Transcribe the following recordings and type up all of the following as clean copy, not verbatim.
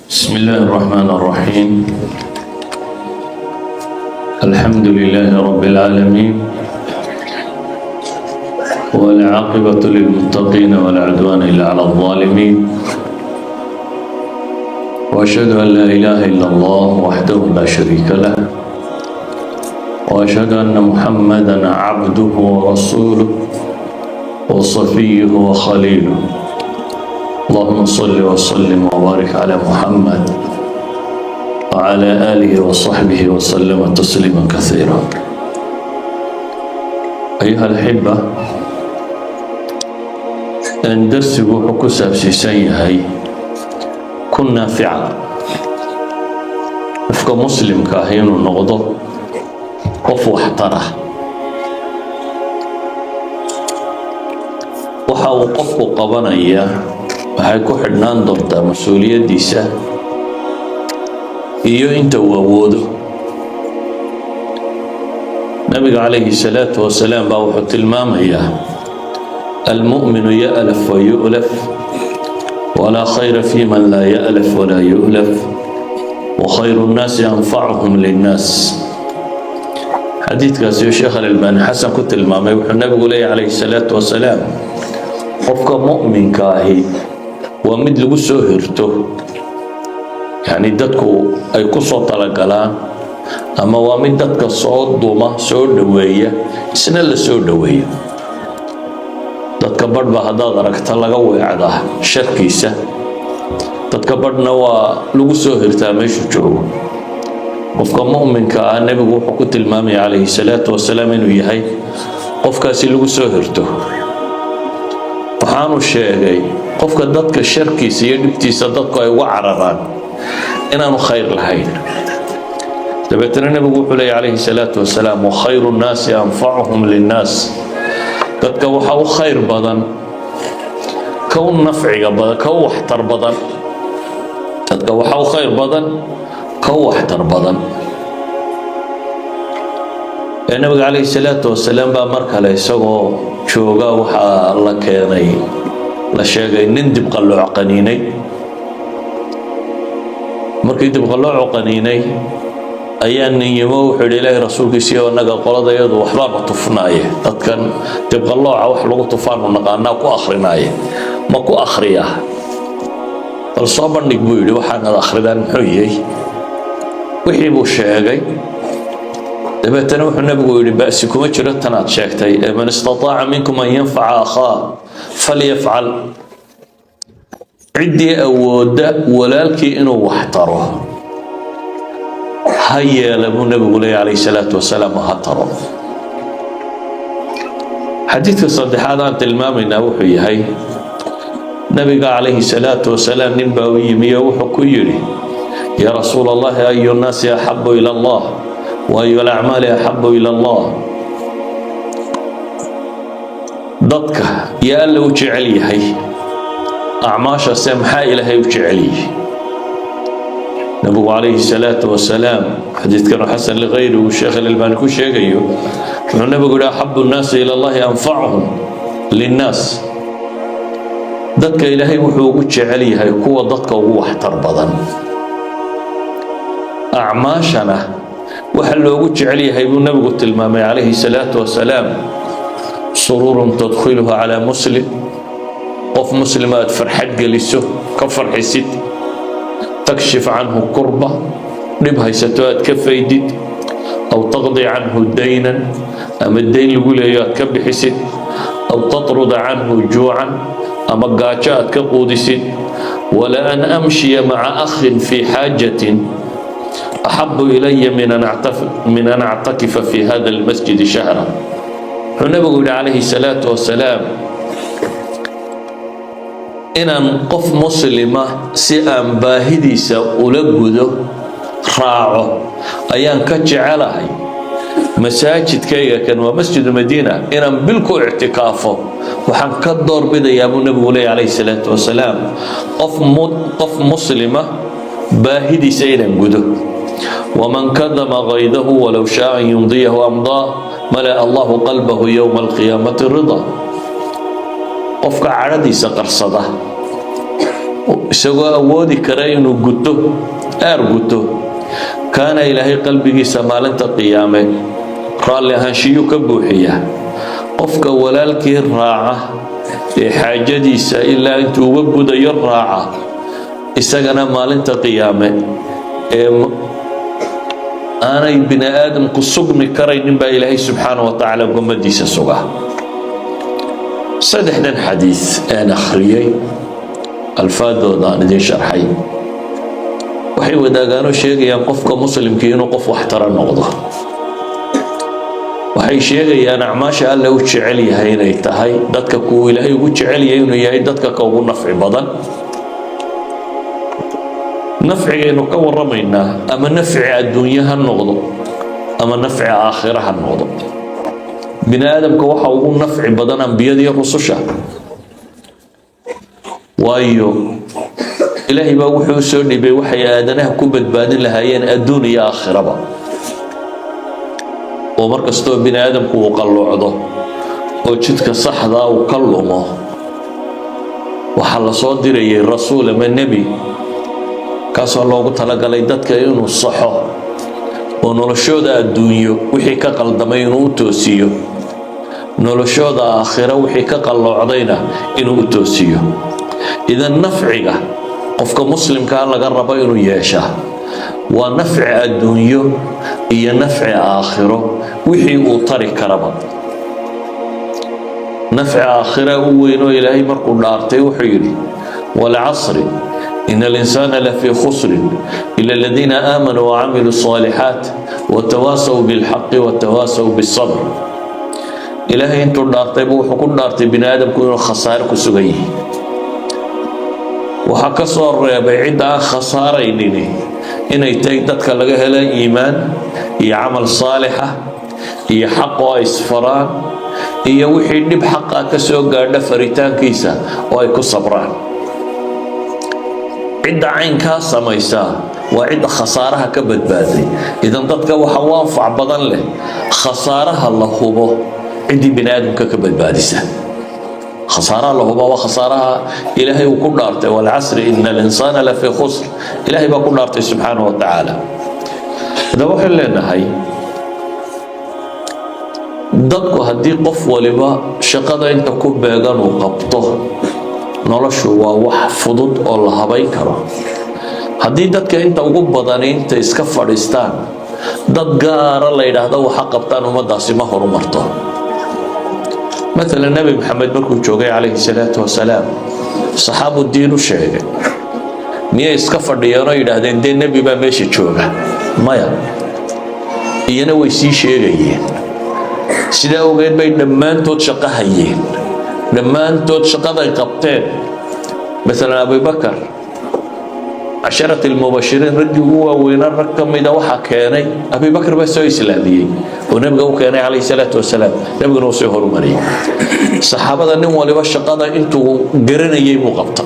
بسم الله الرحمن الرحيم. الحمد لله رب العالمين، والعاقبة للمتقين ولا عدوان إلا على الظالمين، وأشهد أن لا إله إلا الله وحده لا شريك له، وأشهد أن محمدا عبده ورسوله وصفيه وخليله. اللهم صل وسلم وبارك على محمد وعلى آله وصحبه وسلم تسليما كثيرا. أيها الأحبة، أن درسي وحكو سابسيسان يهي كن نافعا وفق مسلم كاهين النغضة قف واحتره وحاو قفو قبنيا waxay ku xidhnaan doontaa mas-uuliyaddiisa iyo inta uu awoodo. nabiga calayhi salaatu wasalaam baa wuxuu tilmaamayaa almu'minu ya'laf wa yu'laf walaa khayra fi man laa ya'laf walaa yu'laf wa khayru nnaasi anfacuhum linnaas. xadiidkaasi sheekh al-Albani xasan ku tilmaamay. wuxuu nabigu leeyahay calayhi salaatu wasalaam, qofka mu'minka ahi waa mid lagu soo hirto, yacni dadku ay ku soo talagalaan, ama waa mid dadka soo duma, soo dhoweeya, isna la soo dhoweeyo. dadka badh baa haddaad aragta laga weecdaa sharkiisa, dadka badhna waa lagu soo hirtaa meeshu joogo. qofka mu'minka ah nebigu wuxuu ku tilmaamaya calayhi salaatu wasalaam inuu yahay qofkaasi lagu soo hirto. waxaanu sheegay qofka dadka sharkiisa iyo dhibtiisa dadku ay uga cararaan inaanu khayr lahayn. dabeetana nebigu wuxuu leeyahy calayhi salaatu wasalaam, wa khayru nnaasi anfacuhum linnaas. dadka waxa u khayr badan ka u nafciga badan, ka u waxtar badan. dadka waxa u khayr badan ka u waxtar badan. nabiga calayhi salaatu wasalaam baa mar kale isagoo jooga waxaa la keenay, la sheegay nin dibqallooc qaniinay. markii dibqalloocu qaniinay ayaa nin yimo wuxuu yidhi ilaahay rasuulkiisiiyo annaga qoladayadu waxbaaba tufnaaye, dadkan dibqallooca wax lagu tufaanu naqaanaa ku akrinaaye, ma ku akhriyaa? bal soo bandhig buu yidhi, waxaanad akhridaan muxuu yahay? wixii buu sheegay. dabeetana wuxuu nabigu yidhi, ba'si kuma jiro tanaad sheegtay, man istataaca minkum an yanfaca akhaa falyafcal. ciddii awoodda walaalkii inuu wax taro ha yeela buu nabigu leeyahy calayhi salaatu wasalaam, ha taro. xadiidka saddexaad aan tilmaamaynaa wuxuu yahay, nabiga calayhi salaatu wasalaam nin baa u yimi oo wuxuu ku yidhi, yaa rasuula allahi, ayu nnaasi axabu ila allah وأي الأعمال أحب إلى الله. dadka yaa alla u jecel yahay, acmaashaase maxaa ilaahay u jecel yahay? nabigu calayhi salaatu wasalaam xadiidkan xasan ligayri uu sheekh al-Albani ku sheegayo, wuxuu nabigu yidhi, axabu nnaasi ila allahi anfacuhum linnaas. dadka ilaahay wuxuu ugu jecel yahay kuwa dadka ugu waxtar badan. acmaashana waxa loogu jecel yahay buu nabigu tilmaamay calayhi salaatu wasalaam, sururun tadkhiluha calaa muslim, qof muslima aad farxad geliso, ka farxisid, takshif canhu kurba, dhib haysato aad ka faydid, aw taqdi canhu daynan, ama dayn lagu leeyo aad ka bixisid, aw tatruda canhu juucan, ama gaajo aad ka quudisid. wala an amshiya maca akhin fii xaajatin أحب إلي من أن أعتكف في هذا المسجد شهرا. النبي عليه الصلاة والسلام إن قف مسلمة سئم باهديس أولجده راعه أيان كجعلها مساجد كي كان ومسجد المدينة إن بلكو اعتكافه وحن كدر بدا يا أبو النبي عليه الصلاة والسلام قف مسلمة باهديس إن جده. ومن كظم غيظه ولو شاء أن يمضيه أمضاه ملأ الله قلبه يوم القيامة رضا. qofka caradiisa qarsada isagoo awoodi kara inuu guto guto kaana ilaahay qalbigiisa maalinta qiyaame raalli ahaanshiyu ka buuxiya qofka walaalkii raaca ee xaajadiisa ilaa intuu uga gudayo raaca isagana maalinta qiyaame ee aanay bini aadamku sugmi karaynin baa ilaahay subxaana wa tacaala ummadiisa suga saddexdan xadiis aan akhriyay alfaadooda aan idiin sharxay waxay wadaagaanoo sheegayaan qofka muslimkii inuu qof waxtara noqdo waxay sheegayaan acmaasha alle u jecel yahay inay tahay dadka kuwa ilaahay ugu jecel yahay inuu yahay dadka ka ugu nafci badan nafcigaynu ka warramaynaa ama nafci adduunye ha noqdo ama nafci aakhira ha noqdo bini aadamka waxa ugu nafci badan ambiyadii rususha waayo ilaahay baa wuxuu soo dhibay waxay aadanaha ku badbaadin lahaayeen adduun iyo aakhiraba oo markastoo bini aadamku uu qalloocdo oo jidka saxdaa uu ka lumo waxaa la soo dirayay rasuul ama nebi kaasoo loogu talagalay dadka inuu saxo oo noloshooda adduunyo wixii ka qaldamay inuu u toosiyo noloshooda aakhira wixii ka qalloocdayna inuu u toosiyo idan nafciga qofka muslimkaa laga rabo inuu yeeshaa waa nafci adduunyo iyo nafci aakhiro wixii uu tari karaba nafci aakhira u weynoo ilaahay markuu dhaartay wuxuu yidhi walcasri إن الإنسان لفي خسر إلا الذين آمنوا وعملوا الصالحات وتواصوا بالحق وتواصوا بالصبر إلهي أنتو دارتي وحكون دارتي بني آدم كونوا خسائر كسوغي وحكا صور بعيد عن خسارينيني إن يتايدتك لغا هلا إيمان هي عمل صالحة هي حق وإسفران هي وحي نب حقا كسوغا دفريتان كيسا ويكو صبران عدة عين كاسة ميسا وعدة خسارها كبدبادي إذا ضدك وحوانفع بدن له خسارها الله هو عندي بني آدم كبدبادي سهل خسارها الله هو وخسارها إلهي وكل دارته والعصر إن الإنسان لفي خسر إلهي بكل دارته سبحانه وتعالى إذا وحي لنا هاي ضدك هدي قف ولبا شقدا انت كبيغان وقبطه noloshu waa wax fudud oo la habayn karo haddii dadka inta ugu badan inta iska fadhiistaan dad gaara la yidhaahdo waxa qabtaan ummadaasi ma horumarto مثلا النبي محمد markuu joogay calayhi salaatu wasalaam saxaabu diin u sheegay miyay iska fadhiyeen oo yidhaahdeen dee nebi baa meesha jooga maya iyana way sii sheegayeen sidaa ogeed bay dhammaantood shaqo hayeen dhammaantood shaqaday qabteen مثلا أبي بكر عشرة المبشرين رجوا وين ركم إذا واحد كاني أبي بكر بس إسلامي ونبقى كان عليه الصلاة والسلام نبقى نوصيه مري صحابة النوم ولا بالشقادة أنتوا قرنا يجي مقطع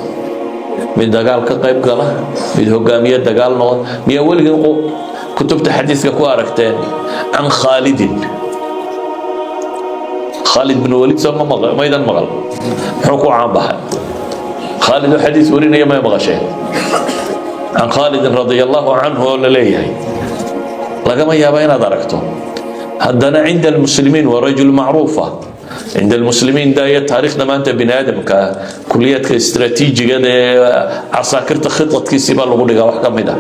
من دجال كقيب قاله من هجامية دجال نور من أول كتبت حديث كواركتين عن خالد بن وليد سمى ميدان مغل حكوا عن بحر خالد حديث ورينا ما يبغى شيء عن خالد رضي الله عنه ولا ليه لقى ما يبين دركته هدنا عند المسلمين ورجل معروفة عند المسلمين ده تاريخنا ما أنت بني آدم ككلية استراتيجية عساكرت خطة كيسيبا لغولي وحكم ده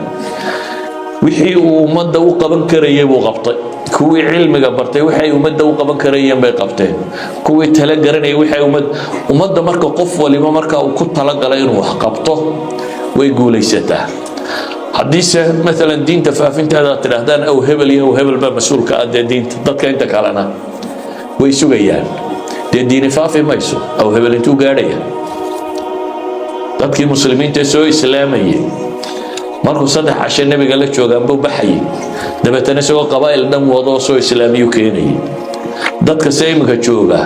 وحي ومدة وقبن كريه وغبطه كوي علم قبرتي وحي ومدة وقبن كريه بقبته كوي تلقرني وحي ومدة مركا قف ولما مركا وكنت تلقلين وحقبته ويقول ليسته حديثه مثلا دين تفافين هذا تلهدان او هبل او هبل ما مسؤول كأدي دين ضدك انت كالنا ويسو جيان دين فافي ما يسو او هبل انتو قاريه ضدك مسلمين تسوي اسلاميه markuu 3 cashe nabiga la joogaanba baxay dabeetana soo qabaa'il dhan wado soo islaamiyo keenay dadka sayimka jooga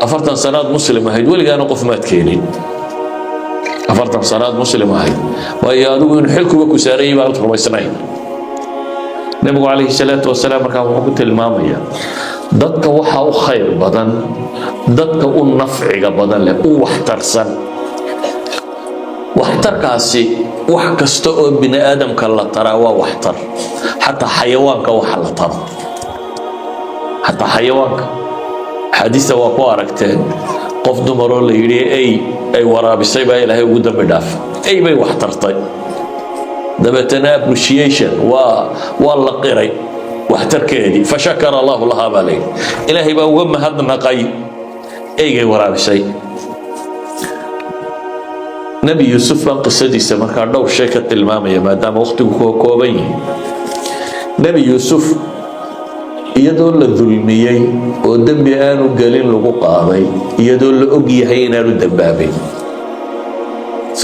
40 sanaad muslim ahayd waligaana qof maad keenin 40 sanaad muslim ahayd way adigu in xilkuba ku saaray baa rumaysnay nabigu calayhi salaatu wasalaam markaa wuxuu ku tilmaamaya dadka waxa u khayr badan dadka u nafciga badan leh u waxtarsan waxtarkaasi wax kasta oo bini aadamka la taraa waa waxtar, xataa xayawaanka waxa la taro, xataa xayawaanka xadiista waa ku aragteen qof dumaroo la yidhi ay waraabisay baa ilaahay ugu dambi dhaaf, bay waxtartay, dabeetana appreciation waa la qiray waxtarkeedii, fashakara allahu lahaa baa layidhi, ilaahay baa uga mahadnaqay eygay waraabisay. nebi yuusuf baan qisadiisa markaa dhowr shay ka tilmaamaya maadaama waqtigu kuwa kooban yihi. nebi yuusuf iyadoo la dulmiyey oo dembi aanu gelin lagu qaaday, iyadoo la og yahay inaanu dembaabayn,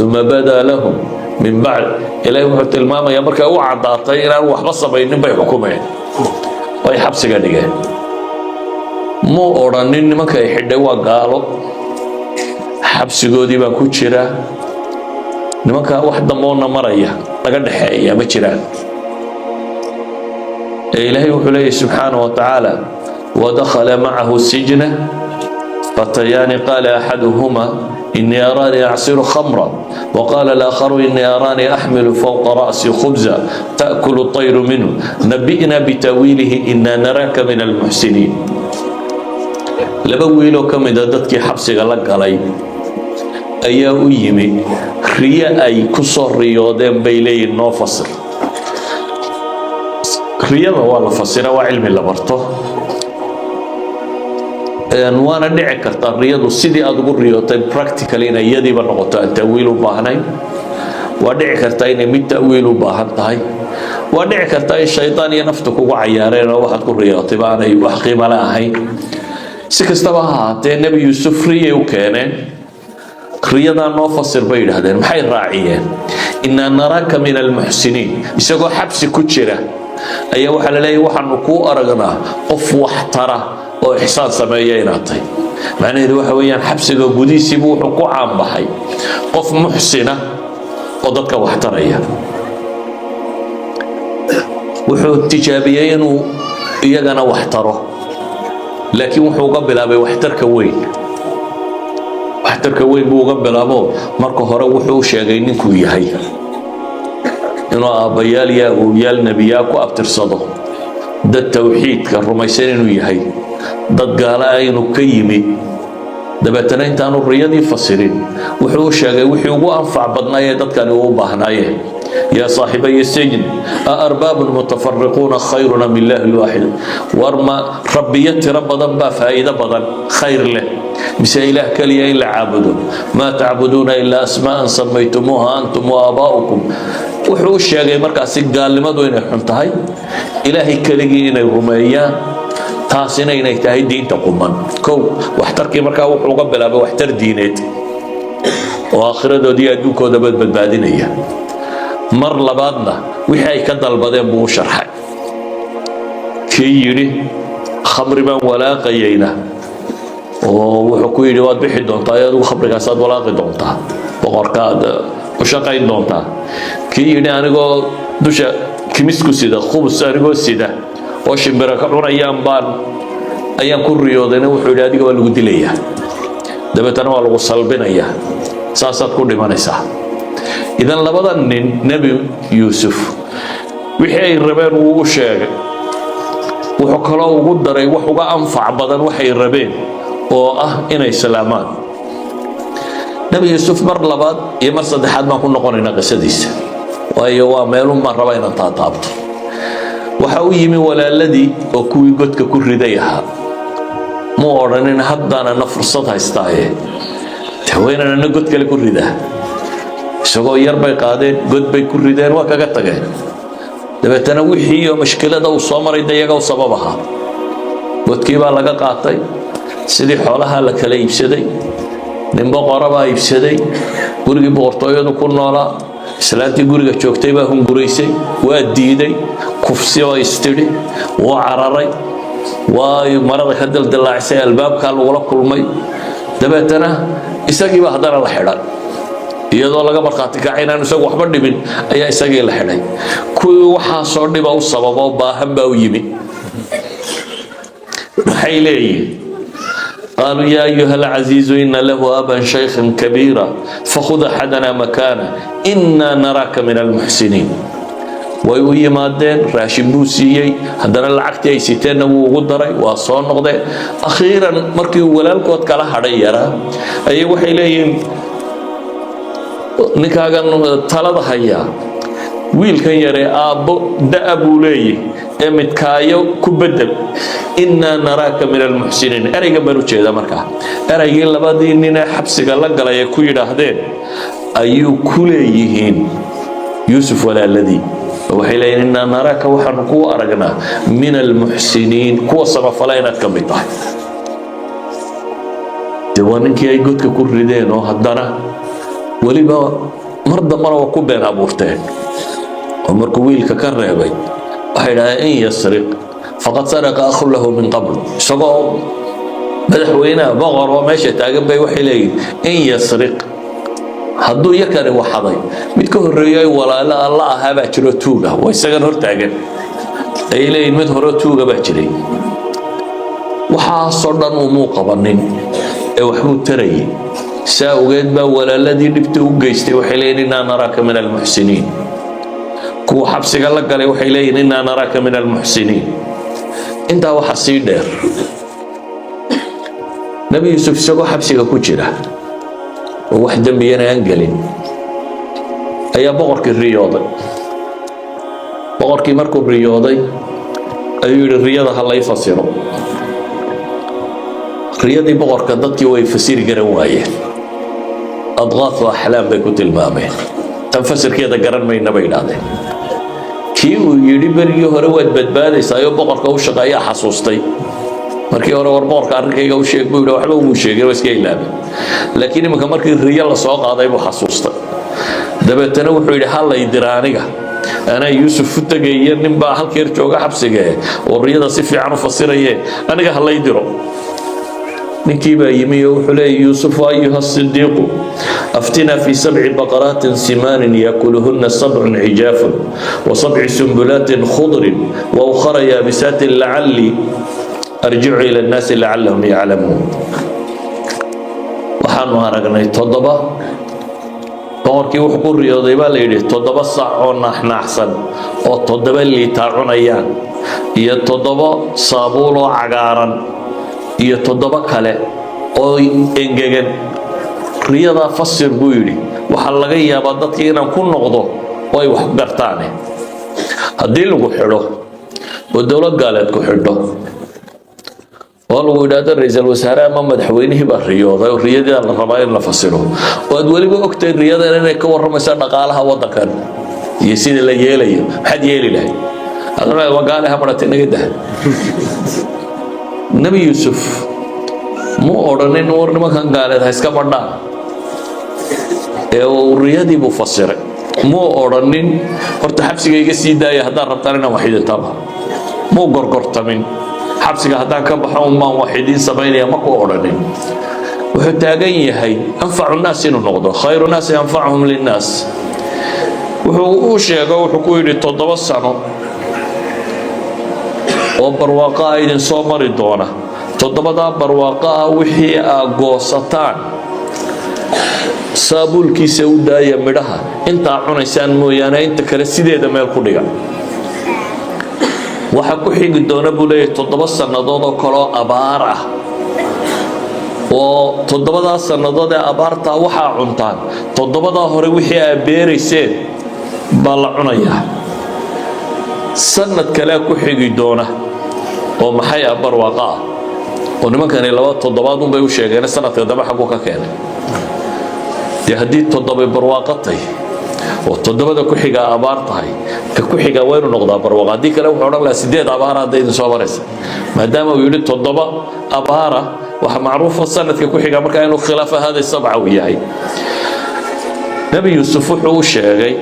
uma badaa lahum min bacd, ilaahay wuxuu tilmaamayaa markay u caddaatay inaanu waxba samaynin bay xukumeen, way xabsiga dhigeen. muu odhanin nimanka ay xidhay waa gaalo, xabsigoodii baan ku jiraa, nimanka wax damboona maraya laga dhexeeya ma jiraan. إلهي وحليه سبحانه وتعالى ودخل معه السجن فتيان قال أحدهما إني أراني أعصر خمرا وقال الآخر إني أراني أحمل فوق رأسي خبزا تأكل الطير منه نبئنا بتأويله إنا نراك من المحسنين. لبويلو كم إذا دتك حبسي غلق علي أيا أيمي ريا أي كسر رياضين بيلي النوفصل. riyada waa la fasira, waa cilmi la barto, waana dhici kartaa riyadu sidii aad ugu riyootay practically inay iyadiiba noqoto aan ta'wiil u baahnayn, waa dhici kartaa inay mid ta'wiil u baahan tahay, waa dhici kartaa in shaydaan iyo naftu kugu cayaareen oo waxaad ku riyootay baanay wax qiimo la ahayn. si kastaba ha ahaatee nebi yuusuf riyay u keeneen, riyadaa noo fasir bay yidhaahdeen, maxay raaciyeen innaa naraaka min almuxsiniin, isagoo xabsi ku jira ayaa waxaa la leeyahay waxaanu kuu aragnaa qof wax tara oo ixsaan sameeya inaad tahay. macnaheedu waxa weeyaan xabsiga gudihiisiibu wuxuu ku caanbaxay qof muxsina oo dadka wax taraya. wuxuu tijaabiyey inuu iyagana wax taro, laakiin wuxuu uga bilaabay waxtarka weyn. waxtarka weyn buu uga bilaabo marka hore wuxuu sheegay ninkuu yahay, inuu aabbayaal iyo awowyaal nebiyaa ku abtirsado, dad tawxiidka rumaysan inuu yahay, dad gaala ah inuu ka yimi. dabeetana intaanu riyadii fasirin wuxuu sheegay wixii ugu anfac badnaayee dadkani u baahnaayeen. yaa saaxibay sijn aarbaabun mutafariquuna khayruna min illaahi lwaaxid, war ma rabbiyo tiro badan baa faa'iido badan khayr leh mise ilaah keliya in la caabudo? maa tacbuduuna ilaa asmaa'an samaytumuuha antum waabaa'ukum. wuxuu sheegay markaasi gaalnimadu inay xun tahay, ilaahay keligii inay rumeeyaan, taasina inay tahay diinta quman. kow waxtarkii markaa wuxuu uga bilaabay waxtar diineed oo aakhiradoodii adduunkooda badbaadinaya. mar labaadna wixii ay ka dalbadeen buu u sharxay. kii yidhi khamri baan walaaqayayna oo wuxuu ku yidhi waad bixi doontaa, adigu khamrigaasaad walaaqi doontaa, boqorkaad u shaqayn doontaa. kii yidhi anigoo dusha kimisku sida khubus anigoo sida oo shimbira ka cunayaan ayaan ku riyoodayna wuxuu yidhi adiga waa lagu dilayaa, dabeetana waa lagu salbinayaa, saasaad ku dhimanaysaa. idan labada nin nebi yuusuf wixii ay rabeen wuu u sheegay, wuxuu kaloo ugu daray wax uga anfac badan waxay rabeen oo ah inay salaamaan. nebi yuusuf mar labaad iyo mar saddexaad baan ku noqonaynaa qisadiisa, waayo waa meelun baan rabaa inaan taataabto. waxa u yimi walaaladii oo kuwii godka ku riday ahaa, muu odhanin haddaanana fursad haystaaye haweenanana god kale ku ridaa. isagoo yar bay qaadeen, god bay ku rideen, waa kaga tageen. dabeetana wixii iyo mashkilada uu soo maray dayaga u sabab ahaa. godkii baa laga qaatay, sidii xoolaha la kala iibsaday, nin boqora baa iibsaday, gurigii boqortooyadu ku noolaa, islaantii guriga joogtay baa hunguraysay, waa diiday, kufsi oo istidhi, wuu cararay, waa marada ka daldallaacisay, albaabkaa lagula kulmay. dabeetana isagiiba haddana la xidhan, iyadoo laga markhaati kacay inaan isagu waxba dhibin ayaa isagii la xidhay. kuwii waxaasoo dhiba u sababoo baahan baa u yimi. maxay leeyihin قالوا يا أيها العزيز إن له أبا شيخا كبيرا فخذ أحدنا مكانه إنا نراك من المحسنين. way u yimaadeen raashin buu siiyey haddana lacagtii ay siteenna wuu ugu daray waa soo noqdeen akhiiran markii uu walaalkood kala hadhay yaraa ayay waxay leeyihiin ninkaagan talada hayaa wiilkan yaree aabbo da'a buu leeyahy ee midkaayo ku bedel innaa naraaka min almuxsiniin erayga baan u jeedaa markaa eraygii labadii ninee xabsiga la galay ay ku yidhaahdeen ayuu ku leeyihiin yuusuf walaaladii waxay leeyihiin innaa naraaka waxaanu kuu aragnaa min almuxsiniin kuwa samafala inaad ka mid tahay dee waa ninkii ay godka ku rideen oo haddana weliba mar dambana waa ku been abuurteen oo markuu wiilka ka reebay waxay idhahdeen in yasriq faqad saraqa akhun lahu min qabl isagoo madaxweynaha boqor oo meesha taagan bay waxay leeyihiin in yasriq hadduu yakani waxaday mid ka horreeyay walaalo alla ahaa baa jiro tuuga waa isagan hor taagan ay leeyihiin mid hore tuuga baa jiray waxaasoo dhan umuu qabanin ee waxbuu tarayay saa ogeed baa walaaladii dhibta u geystay waxay leeyihiin innaa naraaka min almuxsiniin kuwa xabsiga la galay waxay leeyihiin innaa naraaka min almuxsiniin intaa waxa sii dheer nebi yuusuf isagoo xabsiga ku jira oo wax dembiyana aan gelin ayaa boqorkii riyooday boqorkii markuu riyooday ayuu yidhi riyada ha lay fasiro riyadii boqorka dadkii way fasiri garan waayeen adqaatu axlaam bay ku tilmaameen tan fasirkeeda garan mayna bay idhaahdeen kii uu yidhi berigii hore waad badbaadaysaa oo boqorka u shaqeeyaa xasuustay markii hore war boqorka arrinkayga u sheeg buu yidhi waxba umuu sheegin waa iska ilaabay laakiin iminka markii riyo la soo qaaday buu xasuustay dabeetana wuxuu yidhi ha lay dira aniga anaa yuusuf u tegaya nin baa halkeer jooga xabsigee oo riyada si fiican u fasiraye aniga ha lay diro ninkii baa yimi oo wuxuu leeyahy yuusuf ayuha sidiiqu أفتنا في 7 بقرات سمان يأكلهن 7 عجاف و7 سنبلات خضر وأخرى يابسات لعلي أرجع إلى الناس لعلهم يعلمون waxaanu aragnay 7 boqorkii wuxuu ku riyooday baa la yidhi 7 sac oo naxnaxsan oo 7 liitar cunayaan iyo 7 saabuul oo cagaaran iyo 7 kale oo engegan riyada fasir buu yidhi waxaa laga yaabaa dadkii inaan ku noqdo oo ay wax gartaane haddii lagu xidho oo dowlad gaaleed ku xidho oo lagu yidhaahdo ra-iisul wasaare ama madaxweynihii baa riyooday oo riyadii la rabaa in la fasiro oo aad weliba ogtahay riyadan inay ka warramaysa dhaqaalaha waddankan iyo sida la yeelayo maxaad yeeli lahayd aduna waa gaale ha maratay naga dah nebi yuusuf muu odhanin war nimankan gaaleed ha iska badhaan ee uu riyadii buu fasiray muu odhanin horta xabsiga iga sii daaya haddaan rabtaan inaan wax idintaba muu gorgortamin xabsiga haddaan ka baxo unbaan wax idiin samaynaya ma ku odhanin wuxuu taagan yahay anfacu naas inuu noqdo khayru naasi anfacuhum linnaas wuxuu u sheego wuxuu ku yidhi 7 sano oo barwaaqo ah idin soo mari doona 7 barwaaqo ah wixii aa goosataan saabuulkiisa u daaya midhaha intaa cunaysaan mooyaane inta kale sideeda meel ku dhiga waxa ku xigi doona buu leeyahay 7 sannadood oo kaloo abaar ah oo 7 sannadood ee abaarta waxaa cuntaan 7 hore wixii aa beerayseen baa la cunayaa sanad kale ku xigi doona oo maxay ah barwaaqo ah oo nimankani 2 toddobaad unbay u sheegeen sanadka dambe xaggu ka keenay dee haddii 7 barwaaqo tahay oo 7 ku xiga abaar tahay ka ku xiga waynu noqdaa barwaaqo haddii kale wuxuu odhan lahaa 8 abaar hadday idin soo maraysa maadaama uu yidhi 7 abaara waxa macruufa sanadka ku xiga markaa inuu khilaafa hada 7 uu yahay nebi yuusuf wuxuu u sheegay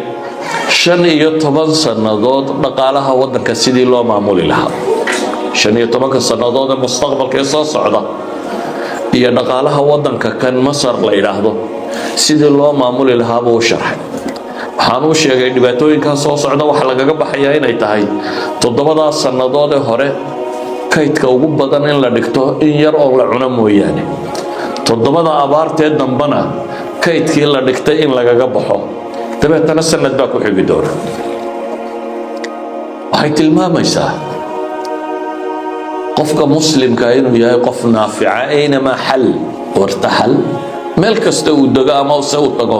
15 sannadood dhaqaalaha waddanka sidii loo maamuli lahaa 15 sannadood ee mustaqbalka soo socda iyo dhaqaalaha waddanka kan Masar la yiraahdo sidii loo maamuli lahaa buu sharxay waxaan u sheegay dhibaatooyinka soo socda waxa lagaga baxayaa inay tahay 7 sannadood ee hore kaydka ugu badan in la dhigto in yar oo la cuno mooyaane toddobada abaartee dambana kaydkii la dhigtay in lagaga baxo dabeetana sanad baa ku xigi doona waxay tilmaamaysaa qofka muslimka inuu yahay qof naafica aynamaa xal wartaxal meel kasta uu dego ama se u tago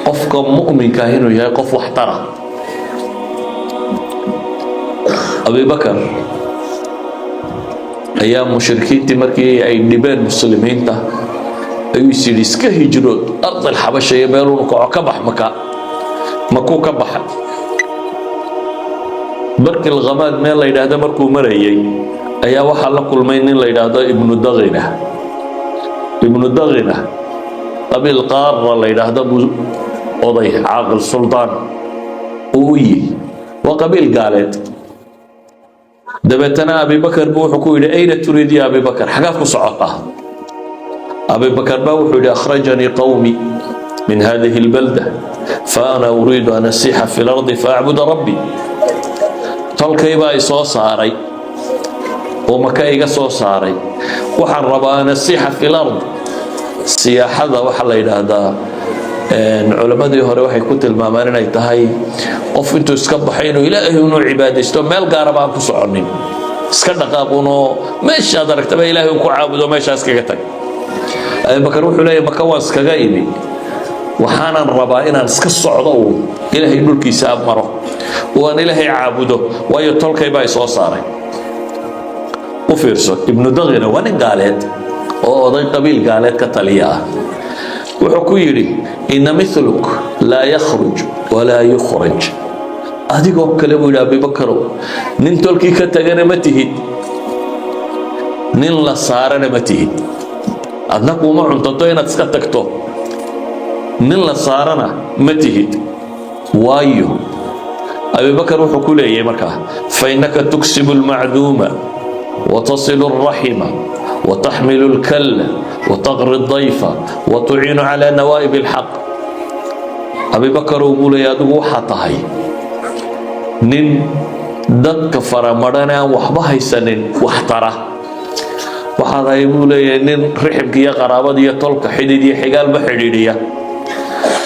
qofka mu'minka inuu yahay qof waxtara abubakar ayaa mushrikiintii markii ay dhibeen muslimiinta ayuu is yidhi iska hijrood ardal xabasha iyo meeluu kaco ka bax makuu ka baxay barkil khamaad meel la yidhaahdo markuu marayay ayaa waxaa la kulmay nin la yidhaahdo ibnu daghina qabiil qaarra la yidhaahdo buu oday caaqil suldaan uu u yihi waa qabiil gaaleed dabeetana abibakar buu wuxuu ku yidhi ayna turiid ya abibakar xagaad ku socotaa abibakar baa wuxuu yidhi akhrajanii qawmi min hadihi albalda faana uriidu an asiixa fi lardi faacbuda rabbi tolkay baa i soo saaray oo maka iga soo saaray waxaan rabaa an asiixa fi lard siyaaxada waxaa la yidhaahdaa culamadii hore waxay ku tilmaamaan inay tahay qof intuu iska baxay inuu ilaahay inuu cibaadaysto meel gaaraba aan ku soconin iska dhaqaaqunoo meeshaad aragtaba ilaahay uu ku caabudo meeshaas kaga tag abubakar wuxuu leeyahay maka waan iskaga imi waxaanan rabaa inaan iska socdo uun ilaahay dhulkiisa maro oo aan ilaahay caabudo waayo tolkay baa i soo saaray u fiirso ibnu daghina waa nin gaaleed oo oday qabiil gaaleed ka taliya ah wuxuu ku yidhi ina miluk laa yakhruj walaa yukhraj adigoo kale buu yidhi abibakarow nin tolkii ka tagana ma tihid nin la saarana ma tihid adna kuuma cuntato inaad iska tagto nin la saarana ma tihid waayo abibakar wuxuu ku leeyahay markaa fainaka tuksibu almacduuma watasilu alraxima وتحمل الكلة وتغري الضيف وتعين على نوائب الحق أبي بكر وقول يا دو حطهي نين دك فرمرنا وحبها سنين واحتره وهذا يقول يا نين رحب يا قرابة يا طلق حديد يا حجال بحديدية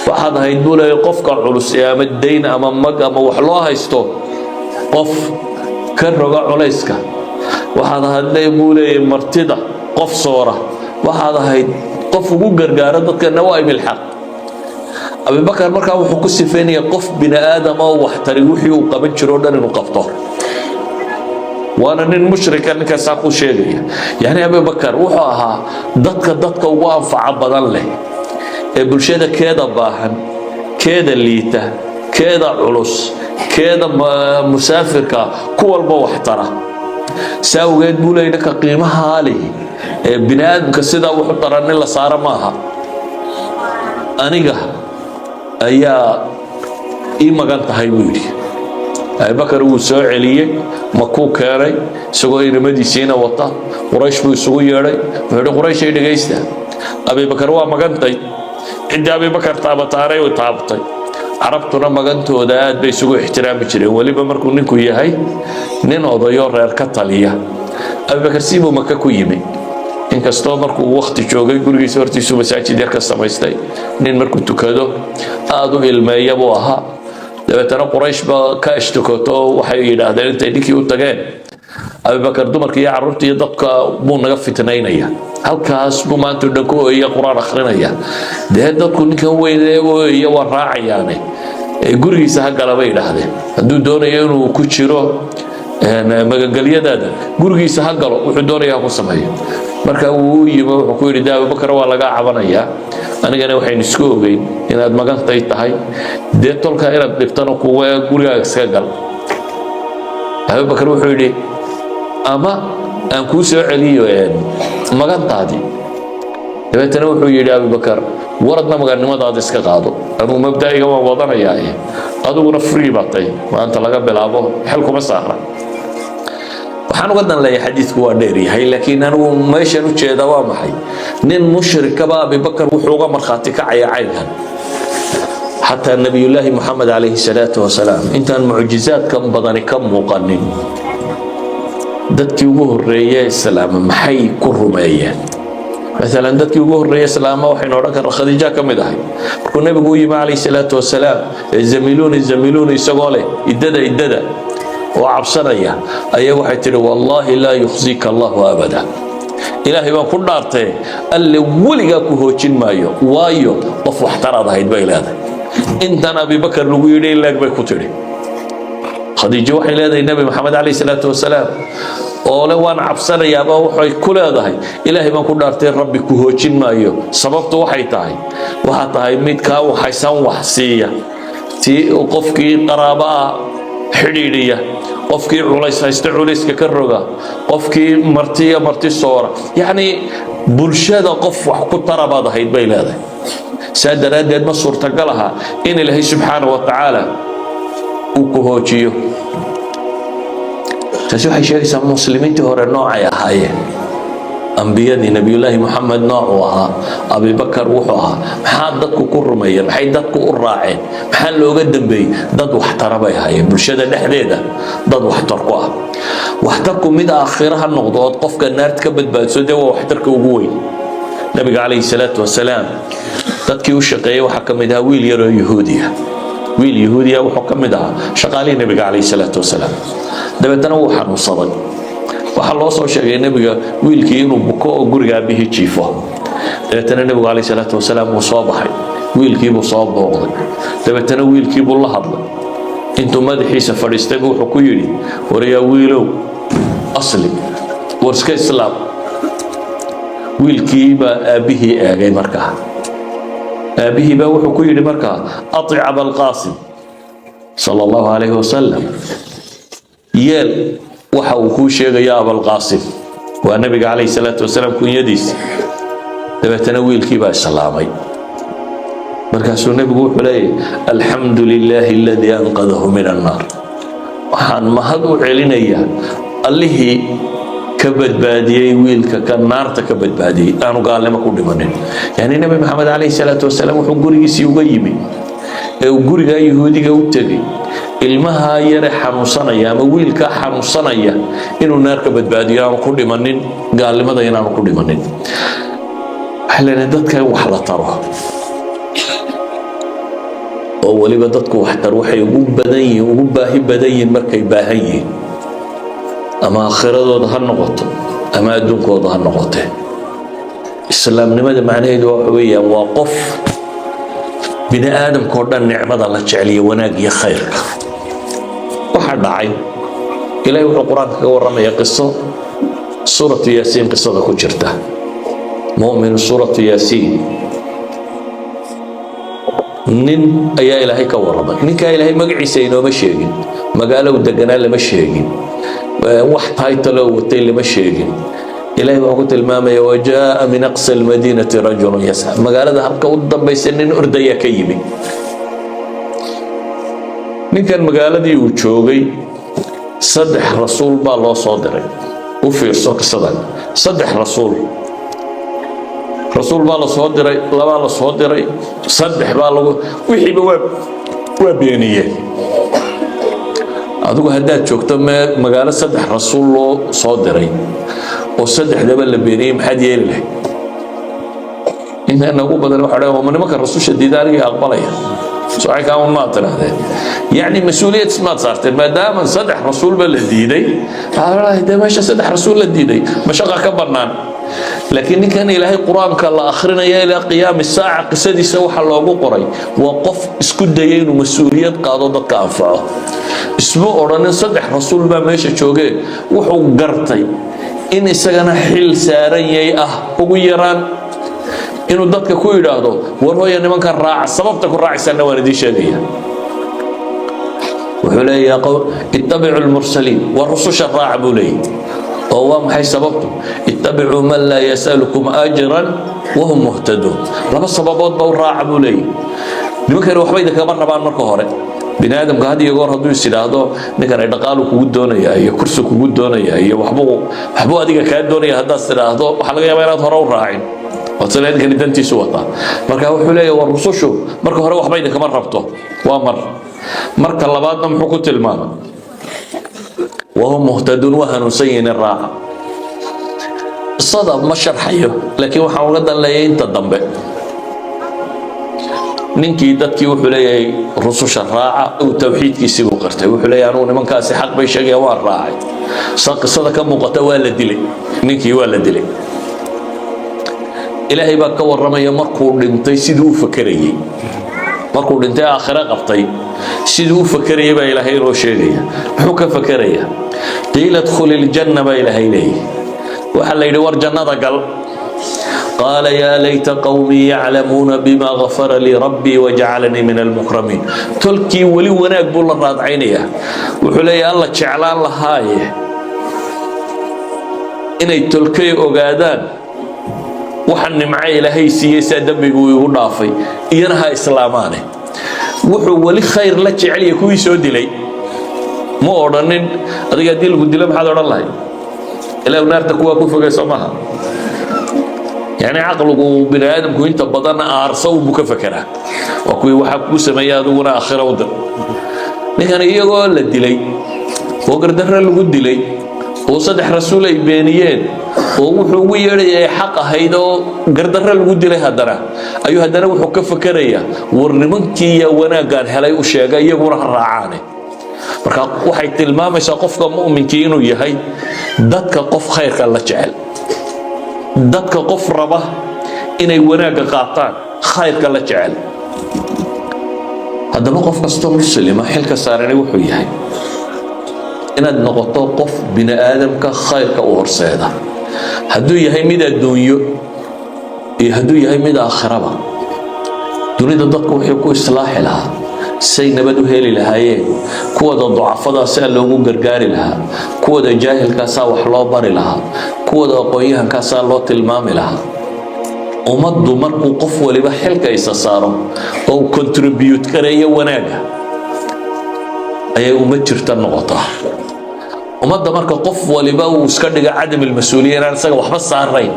وهذا يقول يا قفك العلوس يا مدين أمام مج أما وحلاها يستو قف كرجع عليسك waxaad hadlay buu leeyahay martida qof soora waxaad ahayd qof ugu gargaara dadka nawaa'ib alxaq abubakar markaa wuxuu ku sifeynaya qof bini aadam oo wax tari wixii uu qaban jiro dhan inuu qabto waana nin mushrika ninkaasaa ku sheegaya yani abubakar wuxuu ahaa dadka ugu anfaca badan leh ee bulshada keeda baahan keeda liita keeda culus keeda musaafirka ku walba wax tara saawgeed buu leeyahay ka qiimaha leh ee binaadamka sida wuxuu taran la saara maaha aniga ayaa ii magan tahay buu yidhi abubakar wuu soo celiyey makuu keenay isagoo inamadiisiina wata quraysh buu isugu yeedhay wuxuu yidhi qurayshay dhegaysta abubakar waa magantay cidda abubakar taabataanay u taabatay carabtuna magantooda aad bay isugu ixtiraami jireen waliba markuu ninku yahay nin odayo reer ka taliya abubakar siibuu maka ku yimi inkastoo markuu waqti joogay gurigiisa hortiisu masaajid yar ka samaystay nin markuu tukado aad u ilmeeya buu ahaa dabeetana quraysh baa ka ashtakoto waxay yidhaahdeen intay ninkii u tageen abubakar dumarka iyo carruurta iyo dadka buu naga fitnaynaya halkaas buu maanta dhan ku ooyaya quraan akhrinaya dee dadku ninkan weynee ooyaya waa raacayaane gurigiisa ha gala bay yidhaahdeen hadduu doonayo inuu ku jiro magangelyadaada gurigiisa ha galo wuxuu doonaya ha ku sameeyo marka wuu yimi wuxuu ku yidhi dee abubakar waa lagaa cabanayaa anigana waxaynu isku ogeyn inaad magantay tahay dee tolka inaad dhibtano kuwa gurigaaga iska gal abubakar wuxuu yidhi ama aan kuu soo celiyo magantaadii dabeetana wuxuu yidhi abubakar waradna magannimadaada iska qaado anugu mabda'iga waan wadanayaa adiguna free baa tahay maanta laga bilaabo xel kuma saara waxaan uga dan leeyahay xadiidku waa dheer yahay laakiin anigu meeshan u jeeda waa maxay nin mushrikaba abubakar wuxuu uga markhaati kacaya caynkan xataa nabiyullaahi moxamed calayhi salaatu wasalaam intaan mucjizaadkan badani ka muuqanin dadkii ugu horreeyay islaama maxay ku rumeeyeen مثلا dadkii ugu horreeyay islaama waxaynu odhan karnaa khadiija ka mid ahay markuu nabigu u yimi calayhi salaatu wasalaam zamiluuni isagoo leh iddada oo cabsanaya ayaa waxay tihi wallaahi laa yukhzika allahu abada ilaahay baan ku dhaartay alle weligaa ku hoojin maayo waayo qof waxtaraad ahayd bay leedahay intan abibakar lagu yidhi ilaag bay ku tidhi khadiijo waxay leedahay nabi maxamed calayhi salaatu wasalaam oo le waan cabsanayaaba waxay ku leedahay ilaahay baan ku dhaartay rabbi ku hoojin maayo sababtu waxay tahay mid kaa waxaysan wax siiya tii qofkii qaraaba ah xidhiidhiya qofkii culays haysta culayska ka roga qofkii marti soora yacni bulshada qof wax ku tarabaad ahayd bay leedahay saa daraaddeed ma suurtagal aha in ilaahay subxaana wa tacaala uu ku hoojiyo taasi waxay sheegaysaa muslimiintii hore noocay ahaayeen ambiyadii nabiyullaahi maxamed noocuu ahaa abibakar wuxuu ahaa maxaa dadku ku rumeeyeen maxay dadku u raaceen maxaa looga dambeeyey dad waxtara bay ahaayeen bulshada dhexdeeda dad waxtar ku ah waxtarku mid aakhira ha noqdo ood qofka naarta ka badbaadso dee waa waxtarka ugu weyn nabiga calayhi salaatu wasalaam dadkii u shaqeeyey waxaa ka mid ahaa wiil yaroo yahuudiya wuxuu ka mid ahaa shaqaalihii nabiga calayhi salaatu wasalaam dabeetana wuu xanuunsaday waxaa loo soo sheegay nabiga wiilkii inuu buko oo guriga aabihii jiifo dabeetana nabigu calayhi salaatu wasalaam wuu soo baxay wiilkiibuu soo booqday dabeetana wiilkiibuu la hadlay intuu madaxiisa fadhiistay buu wuxuu ku yidhi warayaa wiilow asli warska islaam wiilkii baa aabbihii eegay markaa aabbihii baa wuxuu ku yidhi markaa atic abalqaasim sala allahu calayhi wasalam yeel waxa uu kuu sheegaya abalqaasim waa nabiga calayhi salaatu wasalaam kunyadiisa dabeetana wiilkii baa islaamay markaasuu nabigu wuxuu leeyahy alxamdu lilaahi aladii anqadahu min annaar waxaan mahad u celinayaa allihii ka badbaadiyey wiilka ka naarta ka badbaadiyey aanu gaalnimo ku dhimanin yani nabi maxamed calayhi salaatu wasalaam wuxuu gurigiisii uga yimi ee uu gurigaa yahuudiga u tegey ilmaha yare xanuunsanaya ama wiilka xanuunsanaya inuu naar ka badbaadiyo aanu ku dhimanin gaalnimada inaanu ku dhimanin waxaa leenahay dadka in wax la taro oo weliba dadku waxtar waxay ugu baahi badan yihiin markay baahan yihiin ama aakhiradooda ha noqoto ama adduunkooda ha noqotee islaamnimada macnaheedu waxa weeyaan waa qof bini aadamkao dhan nicmada la jeceliyo wanaag iyo khayrka waxaa dhacay ilaahay wuxuu qur-aanka kaga warramaya qiso suuratu yaasiin qisada ku jirta mu'minu suuratu yaasiin nin ayaa ilaahay ka warramay ninkaa ilaahay magaciisa inooma sheegin magaalow deganaa lama sheegin wax taytaloo watay lama sheegin ilaahay wuxuu ku tilmaamaya wajaa min aqsa almadiinati rajulun yasca magaalada halka u dambaysa nin ordaya ka yimi ninkan magaaladii uu joogay 3 rasuul baa loo soo diray u fiirso qisadan 3 rasuul baa la soo diray 2 la soo diray 3 baa lagu wixiiba waa beeniyeen adigu haddaad joogto magaalo 3 rasuul loo soo diray oo 3daba la beeniyey maxaad yeeli lahayd inta ugu badan waxa dhaw nimanka rasuusha diidaaniga aqbalaya soo ay kaan ma tirahdeen yani mas'uuliyad ma saarteen maadaama 3 rasuul ba la diiday waxaa de meesha 3 rasuul la diiday mashaqa ka banaan laakiin ninkan ilaahay quraanka la akhrinaya ila qiyaam saaca qisadiisa waxa loogu qoray waa qof isku dayay inuu mas'uuliyad qaado dadka anfaco isma odhanin 3 rasuul ba meesha joogay wuxuu gartay in isagana xil saaran yahay ugu yaraan inuu dadka ku yiraahdo war hooyo nimanka raaca sababta ku raacisana waan idin sheegaya wuxuu leeyahay qow ittabi'u al-mursaliin wa rususha raaca bulay oo waa maxay sababtu ittabi'u man la yasalukum ajran wa hum muhtadun laba sababood baa raaca bulay nimanka waxba idin kama rabaan marka hore bini aadamka hadii goor haduu isiraado ninkan ay dhaqaalo kugu doonaya iyo kursi kugu doonaya iyo waxba adiga ka doonaya hadaa isiraado waxa laga yaabaa inaad hore u raacin oo talaad kan dantiisu wata marka wuxuu leeyahay war rusushu marka hore waxba idin kama rabto waa marka labaadna muxuu ku tilmaamay وهم مهتدون وهنسين الراعة الصدى ما شرحيه لكن وحاول قد لا ينتظم به ninkii dadkii wuxuu leeyahay rususha raaca oo tawxiidkiisa uu qartay wuxuu leeyahay anuu nimankaasi xaq bay sheegayaan waan raacay qisada ka muuqata waa la dilay ninkii waa la dilay ilaahay baa ka warramaya markuu dhintay siduu u fakarayay markuu dhintay aakhira qabtay siduu u fakarayay baa ilaahay loo sheegaya muxuu ka fakaraya qiila adkhulil janna baa ilaahay leeyahay waxa la yidhi war jannada gal قال يا ليت قومي يعلمون بما غفر لي ربي وجعلني من المكرمين تلكي ولي وناك بول الراد عينيا وحلي الله جعلان لهاي إني تلكي أقادان وحن معي لهي سياسة دمي ونافي إينها إسلاماني وحو ولي خير لا جعلي كوي سودي لي مو أورنين أدي قد يلقوا دي لم حدا الله إلا ونار تكوا كوفا سماها يعني عقله بني آدم كنت بدنا أرسو بكفكرة وكوي واحد كوسة ما يادونا آخر ودر لكن يقول للدلي وقرد الرجل الدلي وصدح رسول بينيين وهو يري حق هيدا قرد الرجل الدلي هدرا أيها هدرا وحو كفكرية ورنمنكي يا وانا قال هلاي وشيغا يقول الرعاني marka waxay tilmaamaysaa qofka mu'minka inuu yahay dadka qof khayrka la jecel dadka qof raba inay wanaaga qaataan khayrka la jecel haddaba qof kasta muslima xilka saarani wuxuu yahay inaad noqoto qof bini aadamka khayrka u horseeda hadduu yahay mid adduunyo iyo hadduu yahay mid aakhiraba dunida dadku waxay ku islaaxi lahaa say nabad u heli lahaayeen kuwada ducafada saa loogu gargaari lahaa kuwada jaahilkaasaa wax loo bari lahaa kuwada aqoon-yahankaasaa loo tilmaami lahaa ummaddu markuu qof waliba xilka isa saaro oo uu contribute kareeyo wanaaga ayay ummad jirta noqotaa ummadda marka qof waliba uu iska dhiga cadam ilmas-uuliya inaan isaga waxba saarayn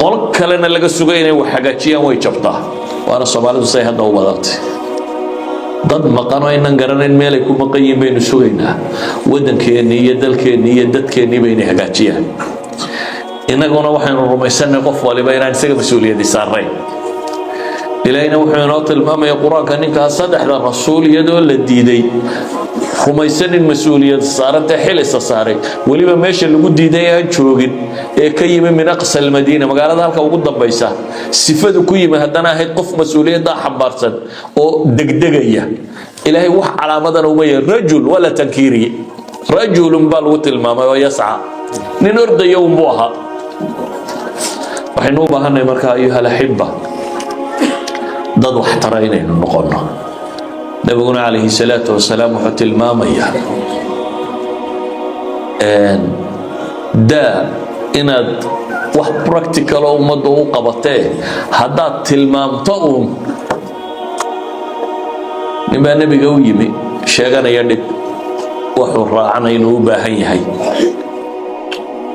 qolo kalena laga sugay inay wax hagaajiyaan way jabtaa waana soomaalidu say hadda u badatay dad maqan oo inaan garanayn meel ay ku maqan yihiin baynu sugaynaa waddankeennii iyo dalkeennii iyo dadkeennii baynay hagaajiyaan innaguna waxaynu rumaysanay qof waliba inaan isaga mas-uuliyadii saarayn ilaahayna wuxuu inoo tilmaamaya qur-aanka ninkaa saddexda rasuul iyadoo la diiday rumaysanin mas-uuliyad saaranta xil isa saaray weliba meesha lagu diiday aan joogin ee ka yimi min aqsa almadiina magaalada halka ugu dambaysa sifadu ku yimi haddana ahayd qof mas-uuliyadda xambaarsan oo degdegaya ilaahay wax calaamadan uma yahay rajul wala tankiiri rajulun baa lagu tilmaamay oo yasca nin ordayo unbuu ahaa waxaynu u baahanay markaa ayuha alaxiba dad wax tara inaynu noqono nabiguna calayhi salaatu wasalaam wuxuu tilmaamayaa daa inaad wax practical oo ummadda u qabatee haddaad tilmaamto uun ninbaa nebiga u yimi sheeganaya dhib wuxuu raacana inuu u baahan yahay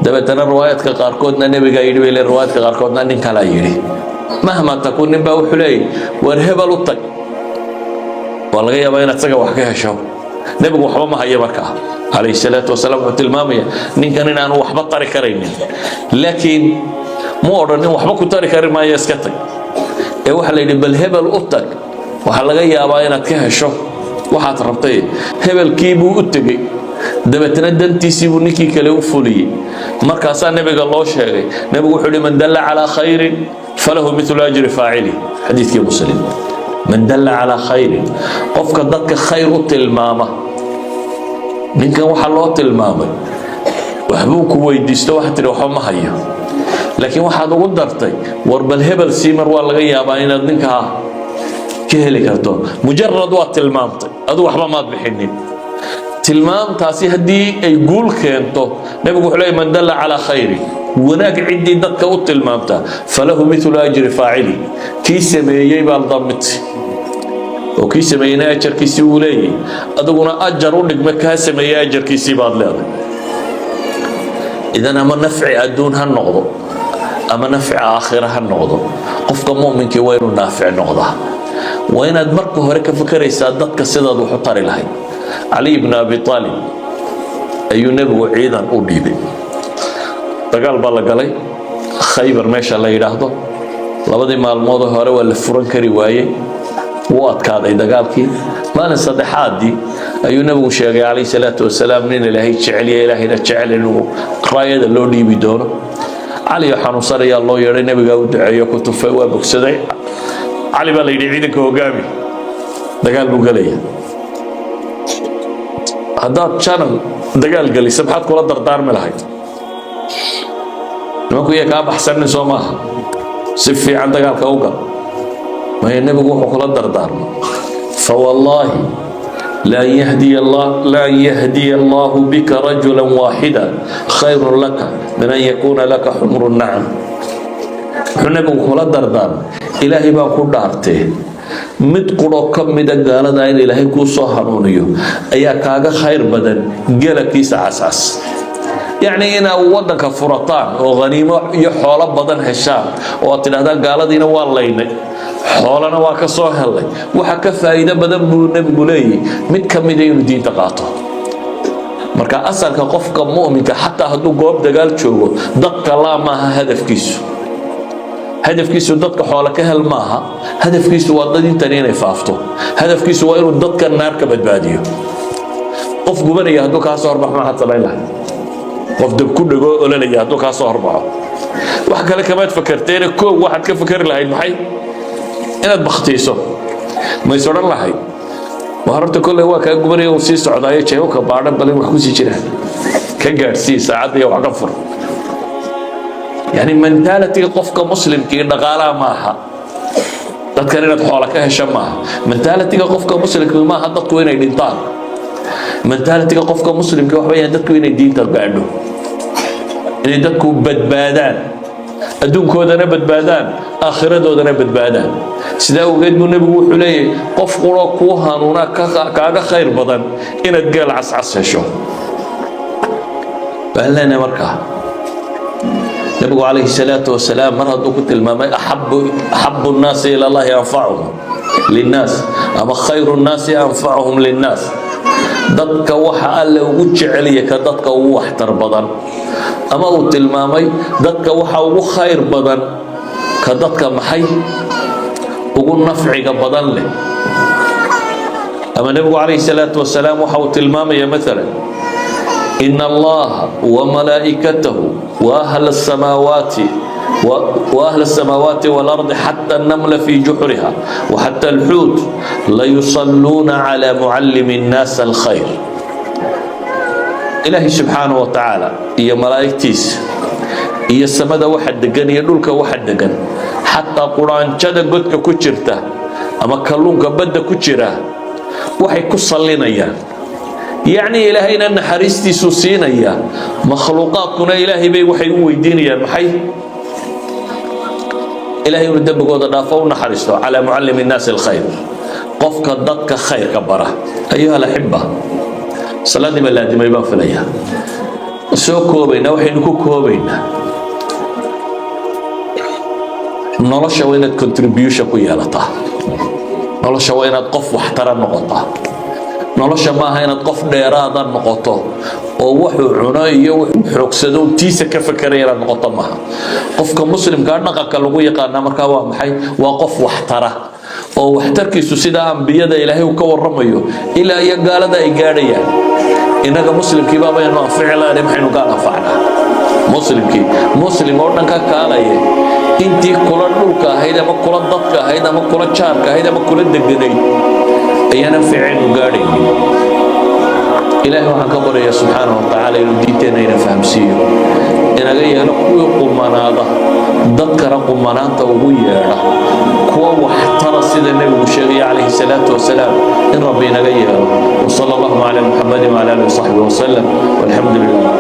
dabeetana riwaayaadka qaarkoodna nebigaa yidhi bay le riwaayaadka qaarkoodna nin kalaa yidhi mahma takuun ninbaa wuxuu leeyahy war hebel u tag waa laga yaabaa inaad isaga wax ka hesho nebigu waxba ma haya markaa calayhi salaatu wasalaam wuxuu tilmaamaya ninkan inaanu waxba tari karaynin laakiin mu odhanin waxba ku tari kari maayo iska tag ee waxaa la yidhi bal hebel u tag waxaa laga yaabaa inaad ka hesho waxaad rabtay hebelkii buu u tegey dabeetana dantiisii buu ninkii kale u fuliyey markaasaa nebiga loo sheegay nebigu wuxuu yidhi man dalla calaa khayrin falahu mithlu ajri faacili xadiidkii muslim man dalla calaa khayrin qofka dadka khayr u tilmaama ninkan waxaa loo tilmaamay waxbuu ku weydiisto waxaad tidhi waxba ma hayo laakiin waxaad ugu dartay war bal hebel sii mar waa laga yaabaa inaad ninkaa ka heli karto mujarad waad tilmaamtay aduu waxba maad bixinin tilmaamtaasi haddii ay guul keento nebigu wuxuu leeyahy man dalla calaa khayrin wanaag ciddii dadka u tilmaamta falahu mithlu ajri faacili kii sameeyey baa lamidti oo kii sameeyeyna ajarkiisii uu leeyahy adiguna ajar u dhigma kaa sameeyey ajarkiisii baad leedahay idan ama nafci adduun ha noqdo ama nafci aakhira ha noqdo qofka mu'minkii waa inuu naafic noqdaa waa inaad marka hore ka fakaraysaa dadka sidaad wax u tari lahayd cali ibn abi aalib ayuu nebigu ciidan u dhiibay. dagaal baa la galay Khaybar meesha la yiraahdo. labadii maalmood hore waa la furan kari waayay, wuu adkaaday dagaalkii. maalin saddexaadii ayuu nebigu sheegay calayhi salaatu wasalaam in ilaahay jecel yahay, ilaahayna jecel inuu raayada loo dhiibi doono. cali oo xanuunsan ayaa loo yeedhay, nebigaa u duceeyo ku tufay, waa bogsaday. cali baa la yidhi ciidanka hogaami, dagaal buu galaya. haddaad janan dagaal gelisa maxaad kula dardaarmi lahayd? nimanku iya kaa baxsanin soo maaha, si fiican dagaalka u gal. maya nebigu wuxuu kula dardaarmay fawallaahi لا يهدي الله بك رجلا واحدا خير لك من أن يكون لك حمر النعم. حنبو كلا دردان إلهي باكو دارته mid quro ka mid gaalada in ilaahay ku soo hanuuniyo ayaa kaaga khayr badan galabkiisa asaas. يعني إنا ودك فرطان وغنيمة يحول بدن هشام وأتنادا قالدينا والله حولنا وكسوه الله وحكى فائدة بدن بنبولي مد كم يدين الدين تقاطع. مركا أصل كقفك مؤمن حتى هدو جواب دجال شو دق الله ما هدف كيسو. هدف كيسو دق حولك هل ماها هدف كيسو وضدين تانين يفافتو. هدف كيسو وإنه دق النار كبد باديو. قف جبري هدو كاسور بحما حتى لا qof dab ku dhago olanaya haduu ka soo horbaxo. wax kale kama fakarteen ko waxaad ka fakar lahayd maxay inaad bakhtiiso ma isooran lahayd wararta kulay waa ka gubanay oo sii socdaayo jeebo ka baadhan balin wax ku sii jiraan ka gaarsii saacad iyo wax ka fur. yani mentality qofka muslimkii dhaqaalaha maaha dadkan inaad xoolo ka hesho maaha. mentality qofka muslimkii maaha dadku inay dhintaan. mentality qofka muslimka wax weeyaan dadku inay diinta gaadho, inay dadku badbaadaan, adduunkoodana badbaadaan, aakhiradoodana badbaadaan. sidaa awgeed buu nebigu wuxuu leeyahay qof quro ku hanuuna kaaga khayr badan inaad gaal cascas hesho. baalana markaa nebigu calayhi salaatu wasalaam mar hadduu ku tilmaamay axabu nnaasi ila allahi anfacuhum linnaas ama khayru nnaasi anfacuhum linnaas, dadka waxa alle ugu jecel yahay ka dadka ugu waxtar badan, ama uu tilmaamay dadka waxa ugu khayr badan ka dadka maxay ugu nafciga badan leh. ama nabigu calayhi salaatu wasalaam waxa uu tilmaamaya maalan ina allaha wa malaa'ikatahu wa ahla as-samawati وأهل السماوات والأرض حتى النمل في جحرها وحتى الحوت ليصلون على معلم الناس الخير. إلهي سبحانه وتعالى يا ملائكتيس يا السماء واحد دقن يدولك واحد دقن حتى قرآن جدا قدك كتشرته أما كلونك بدك كتشره وحي كصلينا إياه. يعني إلهينا أن حريستي سوسينا إياه مخلوقاتنا إلهي بي وحي ويدين يا محي إلهي يردب قوة دافع ونحرسه على معلم الناس الخير. قفك ضدك خير كبره. أيها الأحبة صلاة بلاد ما يبان فيها سو كوبينا وحين كوبينا نرشا وين contribution كويالته نرشا وين قف واحترم نقطة نرشا ما هي قف ديرادا نقطة oo wuxuu cunayo wuxuu xogsado tiisa ka fakarayna noqoto maaha. qofka muslimka dhaqanka lagu yaqaan markaa waa maxay? waa qof waxtara oo waxtarkiisu sida ambiyada Ilaahay uu ka waramayo ilaa iyo gaalada ay gaadhayaan. inaga muslimkii baa baynu ficilada maxaynu ka anfacnaa? muslim oo dhanka kaalaya intii kula dhulka ahayd ama kula dadka ahayd ama kula jaarka ahayd ama kula deganay ayana ficil gaadhay. إلهي وحن كبر يا سبحانه وتعالى إنه دينتنا إلى فهم سيو إن جاي أنا كوي قمنا هذا ذكر قمنا أنت ويا كوا واحترس إذا النبي الشريعة عليه الصلاة والسلام إن ربنا جاي وصلى الله على محمد وعلى آله وصحبه وسلم والحمد لله.